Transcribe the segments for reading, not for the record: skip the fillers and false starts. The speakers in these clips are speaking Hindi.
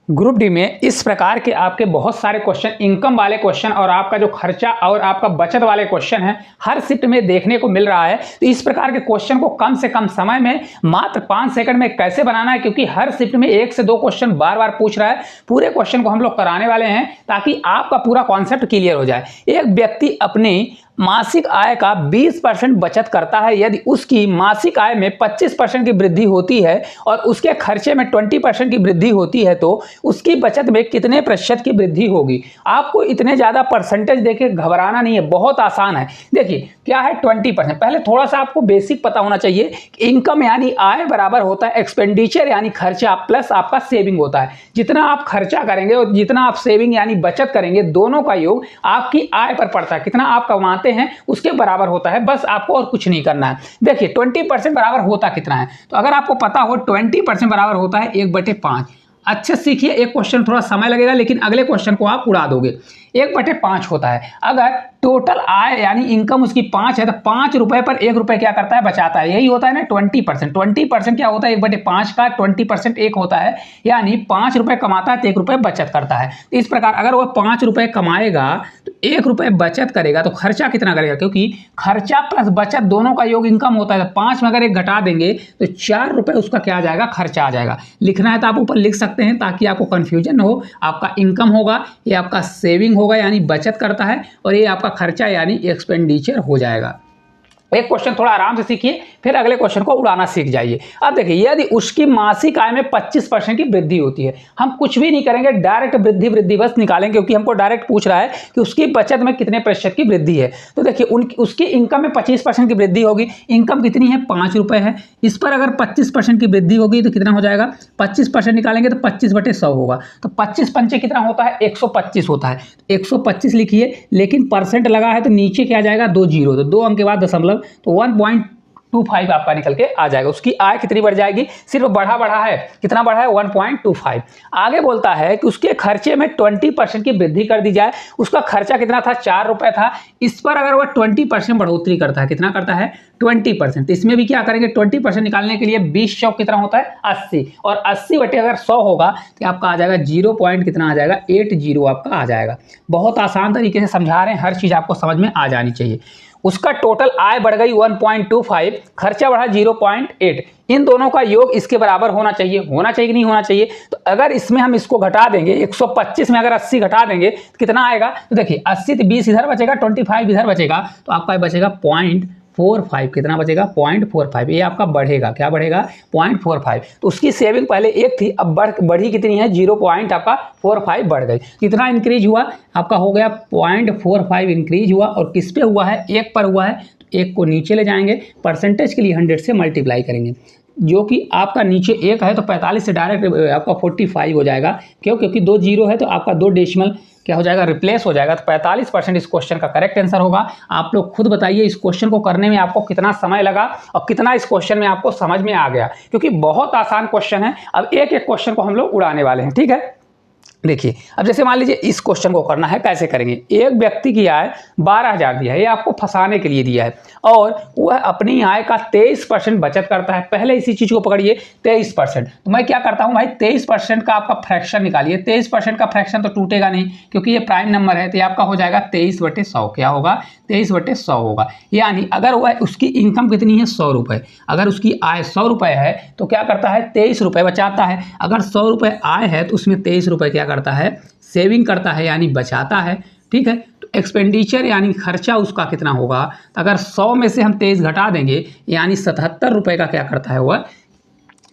ग्रुप डी में इस प्रकार के आपके बहुत सारे क्वेश्चन, इनकम वाले क्वेश्चन और आपका जो खर्चा और आपका बचत वाले क्वेश्चन है, हर शिफ्ट में देखने को मिल रहा है। तो इस प्रकार के क्वेश्चन को कम से कम समय में मात्र 5 सेकंड में कैसे बनाना है, क्योंकि हर शिफ्ट में 1 से 2 क्वेश्चन बार बार पूछ रहा है। पूरे क्वेश्चन को हम लोग कराने वाले हैं ताकि आपका पूरा कॉन्सेप्ट क्लियर हो जाए। एक व्यक्ति अपनी मासिक आय का 20% बचत करता है। यदि उसकी मासिक आय में 25% की वृद्धि होती है और उसके खर्चे में 20% की वृद्धि होती है तो उसकी बचत में कितने प्रतिशत की वृद्धि होगी। आपको इतने ज़्यादा परसेंटेज देके घबराना नहीं है, बहुत आसान है। देखिए क्या है 20%। पहले थोड़ा सा आपको बेसिक पता होना चाहिए। इनकम यानी आय बराबर होता है एक्सपेंडिचर यानी खर्चा प्लस आपका सेविंग होता है। जितना आप खर्चा करेंगे और जितना आप सेविंग यानी बचत करेंगे, दोनों का योग आपकी आय पर पड़ता है। कितना आप कमाते हैं उसके बराबर होता है, बस आपको और कुछ नहीं करना है। देखिए 20% बराबर होता कितना है, तो अगर आपको पता हो 20% बराबर होता है 1/5। अच्छे सीखिए, एक क्वेश्चन थोड़ा समय लगेगा लेकिन अगले क्वेश्चन को आप उड़ा दोगे। 1/5 होता है। अगर टोटल आय यानी इनकम उसकी 5 है तो 5 रुपए पर 1 रुपए क्या करता है, बचाता है। यही होता है ना 20%। 20% क्या होता है 1/5 का 20% 1 होता है, यानी 5 रुपए कमाता है तो 1 रुपए बचत करता है। तो इस प्रकार अगर वह 5 रुपए कमाएगा तो 1 रुपए बचत करेगा तो खर्चा कितना करेगा, क्योंकि खर्चा प्लस बचत दोनों का योग इनकम होता है। तो 5 में अगर 1 घटा देंगे तो 4 रुपए उसका क्या आ जाएगा, खर्चा आ जाएगा। लिखना है तो आप ऊपर लिख सकते हैं ताकि आपको कंफ्यूजन न हो। आपका इनकम होगा, ये आपका सेविंग होगा यानी बचत करता है, और ये आपका खर्चा यानी एक्सपेंडिचर हो जाएगा। एक क्वेश्चन थोड़ा आराम से सीखिए, फिर अगले क्वेश्चन को उड़ाना सीख जाइए। अब देखिए यदि उसकी मासिक आय में 25% की वृद्धि होती है, हम कुछ भी नहीं करेंगे, डायरेक्ट वृद्धि बस निकालेंगे, क्योंकि हमको डायरेक्ट पूछ रहा है कि उसकी बचत में कितने प्रतिशत की वृद्धि है। तो देखिए उसकी इनकम में 25% की वृद्धि होगी। इनकम कितनी है, 5 रुपए है। इस पर अगर 25% की वृद्धि होगी तो कितना हो जाएगा, 25% निकालेंगे तो 25/100 होगा। तो 25 पंचे कितना होता है, 125 होता है। 125 लिखिए, लेकिन परसेंट लगा है तो नीचे क्या जाएगा, 2 जीरो, तो 2 अंक के बाद दशमलव, तो 1.25 आपका निकल के आ जाएगा। उसकी आय कितनी बढ़ जाएगी, सिर्फ बढ़ा है, कितना बढ़ा है 1.25। आगे बोलता है कि उसके खर्चे में 20% की वृद्धि कर दी जाए। उसका खर्चा कितना था, 4 रुपए था। इस पर अगर वह 20% बढ़ोतरी करता है, कितना करता है 20%, तो इसमें भी क्या करेंगे 20% निकालने के लिए 20 चौक कितना होता है 80, और 80 बटे अगर 100 होगा तो आपका आ जाएगा 0 पॉइंट कितना आ जाएगा 80 आपका आ जाएगा। बहुत आसान तरीके से समझा रहे हैं, हर चीज़ आपको समझ में आ जानी चाहिए। उसका टोटल आय बढ़ गई 1.25, खर्चा बढ़ा 0.8। इन दोनों का योग इसके बराबर होना चाहिए कि नहीं होना चाहिए। तो अगर इसमें हम इसको घटा देंगे, 125 में अगर 80 घटा देंगे तो कितना आएगा, तो देखिए 80 तो 20 इधर बचेगा, 25 इधर बचेगा, तो आपका बचेगा 0.45। कितना बचेगा 0.45। ये आपका बढ़ेगा, क्या बढ़ेगा 0.45। तो उसकी सेविंग पहले 1 थी, अब बढ़ी कितनी है 0.45 बढ़ गई। कितना इंक्रीज हुआ आपका, हो गया 0.45 इंक्रीज हुआ। और किस पे हुआ है, 1 पर हुआ है। तो 1 को नीचे ले जाएंगे, परसेंटेज के लिए 100 से मल्टीप्लाई करेंगे, जो कि आपका नीचे 1 है तो 45 से डायरेक्ट आपका 45 हो जाएगा। क्यों, क्योंकि 2 जीरो है तो आपका 2 डेसिमल क्या हो जाएगा, रिप्लेस हो जाएगा। तो 45% इस क्वेश्चन का करेक्ट आंसर होगा। आप लोग खुद बताइए इस क्वेश्चन को करने में आपको कितना समय लगा और कितना इस क्वेश्चन में आपको समझ में आ गया, क्योंकि बहुत आसान क्वेश्चन है। अब एक एक क्वेश्चन को हम लोग उड़ाने वाले हैं, ठीक है। देखिए अब जैसे मान लीजिए इस क्वेश्चन को करना है, कैसे करेंगे। एक व्यक्ति की आय 12,000 दिया है, ये आपको फंसाने के लिए दिया है, और वह अपनी आय का 23% बचत करता है। पहले इसी चीज को पकड़िए 23%। तो मैं क्या करता हूं भाई, 23% का आपका फ्रैक्शन निकालिए। 23% का फ्रैक्शन तो टूटेगा नहीं क्योंकि ये प्राइम नंबर है, तो ये आपका हो जाएगा 23/100। क्या होगा 23/100 होगा। यानी अगर वह उसकी इनकम कितनी है 100 रुपए, अगर उसकी आय 100 रुपए है तो क्या करता है 23 रुपए बचाता है। अगर 100 रुपए आय है तो उसमें 23 रुपए क्या करता है, सेविंग करता है यानी बचाता है, ठीक है। तो एक्सपेंडिचर यानी खर्चा उसका कितना होगा, तो अगर 100 में से हम 23 घटा देंगे यानी 77 रुपए का क्या करता है वह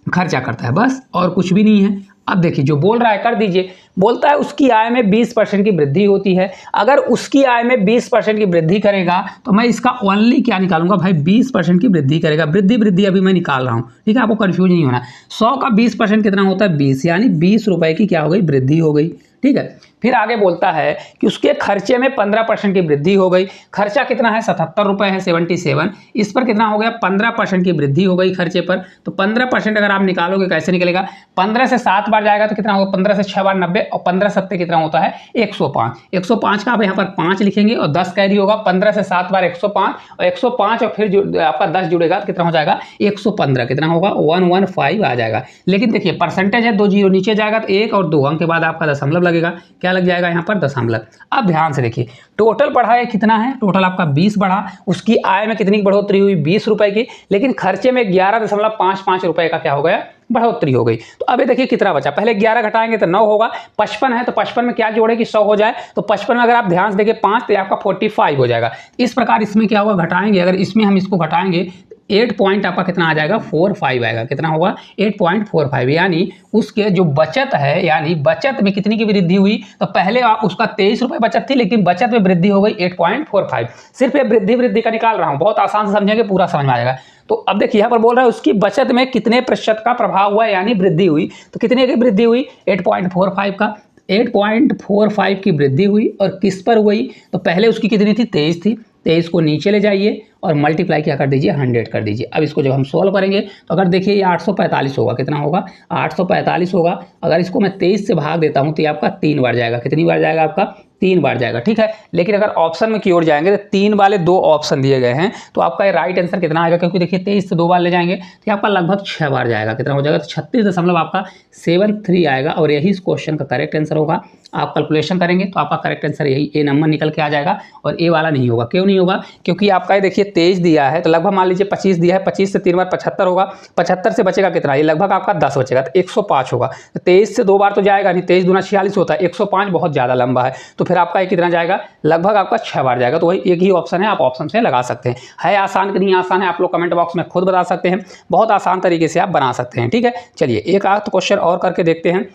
खर्चा करता है, बस और कुछ भी नहीं है। अब देखिए जो बोल रहा है कर दीजिए। बोलता है उसकी आय में 20% की वृद्धि होती है। अगर उसकी आय में 20% की वृद्धि करेगा तो मैं इसका ओनली क्या निकालूंगा भाई, 20% की वृद्धि करेगा। वृद्धि अभी मैं निकाल रहा हूँ, ठीक है, आपको कंफ्यूज नहीं होना। 100 का 20% कितना होता है 20, यानी 20 रुपए की क्या हो गई वृद्धि हो गई, ठीक है। फिर आगे बोलता है कि उसके खर्चे में 15% की वृद्धि हो गई। खर्चा कितना है 77 रुपये है 77, इस पर कितना हो गया 15% की वृद्धि हो गई खर्चे पर। तो 15% अगर आप निकालोगे कैसे निकलेगा, 15 से 7 बार जाएगा तो कितना होगा, 15 से 6 बार 90 और 15 सत्ते कितना होता है 105। 105 का आप यहाँ पर 5 लिखेंगे और 10 कैरी होगा, 15 से 7 बार 105 और 105 और फिर जो आपका 10 जुड़ेगा तो कितना हो जाएगा 115, कितना होगा 115 आ जाएगा। लेकिन देखिए परसेंटेज है, 2 जीरो नीचे जाएगा तो 1 और 2 अंक के बाद आपका दशमलव लगेगा, क्या लग जाएगा यहाँ पर दशमलव। अब ध्यान से देखिए टोटल बढ़ा है कितना है, टोटल आपका 20 बढ़ा, उसकी आय में कितनी बढ़ोतरी हुई 20 रुपए की, लेकिन खर्चे में 11.55 रुपए का क्या हो गया बढ़ोतरी हो गई। तो अभी देखिए कितना बचा, पहले 11 घटाएंगे तो 9 होगा, 55 है तो 55 में क्या जोड़े कि 100 हो जाए, तो 55 में अगर आप ध्यान से देखिए 5 तो आपका 45 हो जाएगा। इस प्रकार इसमें क्या होगा घटाएंगे, अगर इसमें हम इसको घटाएंगे 8 पॉइंट आपका कितना आ जाएगा 45 आएगा, कितना होगा 8.45, यानी उसके जो बचत है, यानी बचत में कितनी की वृद्धि हुई, तो पहले आप उसका 23 रुपये बचत थी लेकिन बचत में वृद्धि हो गई 8.45। सिर्फ ये वृद्धि का निकाल रहा हूँ, बहुत आसान से समझेंगे पूरा समझ में आ जाएगा। तो अब देखिए यहाँ पर बोल रहा है उसकी बचत में कितने प्रतिशत का प्रभाव हुआ यानी वृद्धि हुई, तो कितने की वृद्धि हुई 8.45 का, 8.45 की वृद्धि हुई और किस पर हुई, तो पहले उसकी कितनी थी 23 थी, 23 को नीचे ले जाइए और मल्टीप्लाई क्या कर दीजिए 100 कर दीजिए। अब इसको जब हम सोल्व करेंगे तो अगर देखिए ये 845 होगा, कितना होगा 845 होगा। अगर इसको मैं 23 से भाग देता हूँ तो ये आपका 3 बार जाएगा, कितनी बार जाएगा आपका 3 बार जाएगा, ठीक है। लेकिन अगर ऑप्शन में की ओर जाएंगे तो 3 वाले 2 ऑप्शन दिए गए हैं, तो आपका ये राइट आंसर कितना आएगा, क्योंकि देखिए 23 से 2 बार ले जाएंगे तो आपका लगभग 6 बार जाएगा, कितना हो जाएगा तो 36 आपका 73 आएगा और यही इस क्वेश्चन का करेक्ट आंसर होगा। आप कैलकुलेशन करेंगे तो आपका करेक्ट आंसर यही ए नंबर निकल के आ जाएगा और ए वाला नहीं होगा। क्यों नहीं होगा, क्योंकि आपका ये देखिए 23 दिया है तो लगभग मान लीजिए 25 दिया है, 25 से 3 बार 75 होगा, 75 से बचेगा कितना, ये लगभग आपका 10 बचेगा तो 105 होगा। तो 23 से 2 बार तो जाएगा नहीं, 23 दूना 46 होता है, 105 बहुत ज़्यादा लंबा है, तो फिर आपका ये कितना जाएगा लगभग आपका 6 बार जाएगा। तो वही एक ही ऑप्शन है, आप ऑप्शन से लगा सकते हैं। है आसान कि नहीं आसान है आप लोग कमेंट बॉक्स में खुद बता सकते हैं, बहुत आसान तरीके से आप बना सकते हैं, ठीक है। चलिए एक आध क्वेश्चन और करके देखते हैं।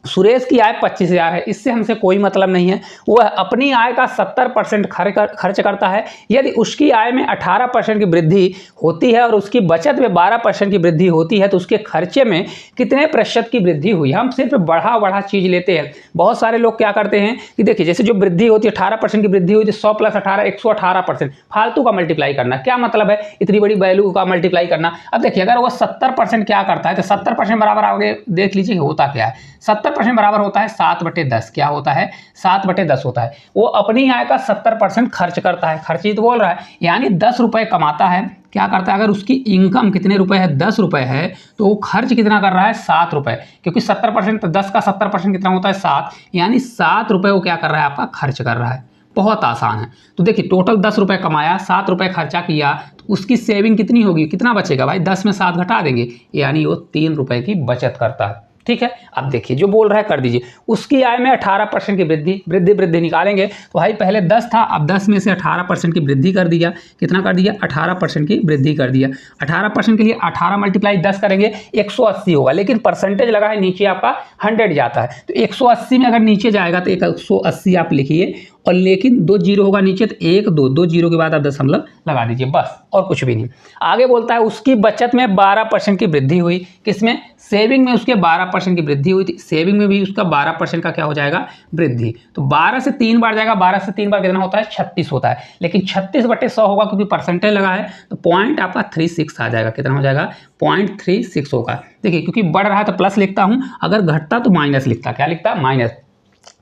सुरेश की आय 25,000 है, इससे हमसे कोई मतलब नहीं है, वह अपनी आय का 70% खर्च करता है। यदि उसकी आय में 18% की वृद्धि होती है और उसकी बचत में 12% की वृद्धि होती है तो उसके खर्चे में कितने प्रतिशत की वृद्धि हुई। हम सिर्फ बढ़ा चीज़ लेते हैं। बहुत सारे लोग क्या करते हैं कि देखिए जैसे जो वृद्धि होती है 18% की वृद्धि हुई तो 100 + 18 118%, फालतू का मल्टीप्लाई करना, क्या मतलब है इतनी बड़ी वैल्यू का मल्टीप्लाई करना। अब देखिए अगर वो 70% क्या करता है तो 70% बराबर आगे देख लीजिए होता क्या है, 70% बराबर होता है 7/10, क्या होता है 7/10 होता है। वो अपनी आय का 70% खर्च करता है, खर्चित बोल रहा है, यानी 10 रुपये कमाता है, क्या करता है अगर उसकी इनकम कितने रुपए है 10 रुपये है तो वो खर्च कितना कर रहा है 7 रुपये, क्योंकि 70% तो 10 का 70% कितना होता है 7, यानी 7 रुपये वो क्या कर रहा है आपका खर्च कर रहा है। बहुत आसान है। तो देखिए टोटल 10 रुपये कमाया, 7 रुपये खर्चा किया, तो उसकी सेविंग कितनी होगी, कितना बचेगा भाई 10 में 7 घटा देंगे, यानी वो 3 रुपये की बचत करता है, ठीक है। अब देखिए जो बोल रहा है कर दीजिए। उसकी आय में 18% की वृद्धि निकालेंगे तो भाई पहले 10 था, अब 10 में से 18% की वृद्धि कर दिया, कितना कर दिया 18% की वृद्धि कर दिया। 18% के लिए 18 × 10 करेंगे 180 होगा, लेकिन परसेंटेज लगा है नीचे आपका 100 जाता है, तो 180 में अगर नीचे जाएगा तो 180 आप लिखिए और लेकिन 2 जीरो होगा नीचे तो 1 2 जीरो के बाद आप दशमलव लगा दीजिए, बस और कुछ भी नहीं। आगे बोलता है उसकी बचत में 12% की वृद्धि हुई, किसमें सेविंग में उसके 12% की वृद्धि हुई थी, सेविंग में भी उसका 12% का क्या हो जाएगा वृद्धि। तो 12 से 3 बार जाएगा, 12 से 3 बार कितना होता है 36 होता है, लेकिन 36/100 होगा क्योंकि परसेंटेज लगा है, तो पॉइंट आपका 36 आ जाएगा, कितना हो जाएगा 0.36 होगा। देखिए क्योंकि बढ़ रहा है तो प्लस लिखता हूँ, अगर घटता तो माइनस लिखता, क्या लिखता माइनस।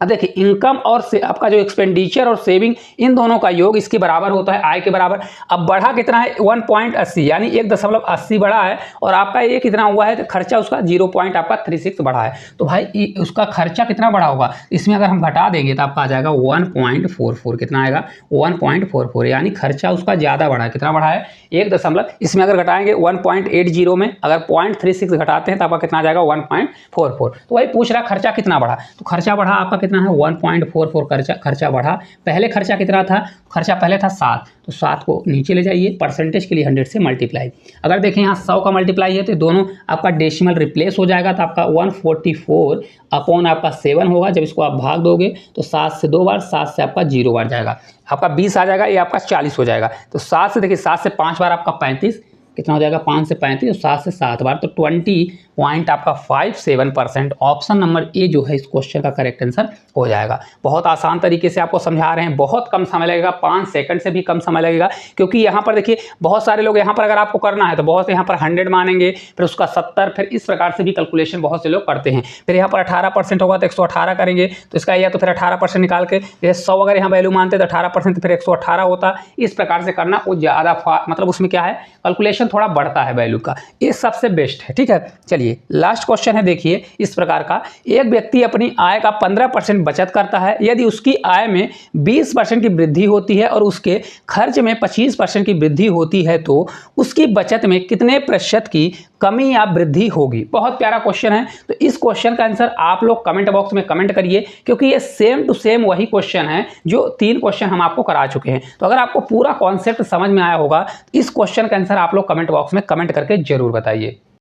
अब देखिए इनकम और से आपका जो एक्सपेंडिचर और सेविंग इन दोनों का योग इसके बराबर होता है आय के बराबर। अब बढ़ा कितना है 1.80, यानी 1.80 बढ़ा है और आपका ये कितना हुआ है तो खर्चा उसका 0.36 बढ़ा है, तो भाई उसका खर्चा कितना बढ़ा होगा, इसमें अगर हम घटा देंगे तो आपका आ जाएगा 1.44, कितना आएगा 1.44, यानी खर्चा उसका ज़्यादा बढ़ा है, कितना बढ़ा है 1 इसमें अगर घटाएंगे 1.80 में अगर 0.36 घटाते हैं तो आपका कितना आ जाएगा 1.44। तो वही पूछ रहा खर्चा कितना बढ़ा, तो खर्चा बढ़ा आपका कितना है 1.44 खर्चा बढ़ा। पहले खर्चा कितना था, खर्चा पहले था 7, तो 7 को नीचे ले जाइए, परसेंटेज के लिए 100 से मल्टीप्लाई। अगर देखें यहाँ 100 का मल्टीप्लाई है तो दोनों आपका डेसिमल रिप्लेस हो जाएगा, तो आपका 144 अपॉन आपका 7 होगा। जब इसको आप भाग दोगे तो 7 से 2 बार, 7 से आपका 0 बार जाएगा, आपका 20 आ जाएगा, ये आपका 40 हो जाएगा। तो 7 से देखिए 7 से 5 बार आपका 35, कितना हो जाएगा 5 से 35 और 7 से 7 बार, तो 20.57% ऑप्शन नंबर ए जो है इस क्वेश्चन का करेक्ट आंसर हो जाएगा। बहुत आसान तरीके से आपको समझा रहे हैं, बहुत कम समय लगेगा, 5 सेकंड से भी कम समय लगेगा, क्योंकि यहाँ पर देखिए बहुत सारे लोग यहाँ पर अगर आपको करना है तो बहुत से यहाँ पर 100 मानेंगे, फिर उसका 70, फिर इस प्रकार से भी कैलकुलेशन बहुत से लोग करते हैं। फिर यहाँ पर 18% होगा तो 118 करेंगे, तो इसका या तो फिर 18% निकाल के, जैसे 100 अगर यहाँ वैल्यू मानते तो 18% तो फिर 118 होता। इस प्रकार से करना वो ज़्यादा मतलब उसमें क्या है, कैलकुलेशन थोड़ा बढ़ता है वैल्यू का, ये सबसे बेस्ट है। ठीक है, चलिए लास्ट क्वेश्चन है, देखिए इस प्रकार का, एक व्यक्ति अपनी आय का 15% बचत करता है, यदि उसकी आय में 20% की वृद्धि होती है और उसके खर्च में 25% की वृद्धि होती है तो उसकी बचत में कितने प्रतिशत की कमी या वृद्धि होगी। बहुत प्यारा क्वेश्चन है, तो इस क्वेश्चन का आंसर आप लोग कमेंट बॉक्स में कमेंट करिए, क्योंकि ये सेम टू सेम वही क्वेश्चन है जो 3 क्वेश्चन हम आपको करा चुके हैं। तो अगर आपको पूरा कॉन्सेप्ट समझ में आया होगा, इस क्वेश्चन का आंसर आप लोग कमेंट बॉक्स में कमेंट करके जरूर बताइए।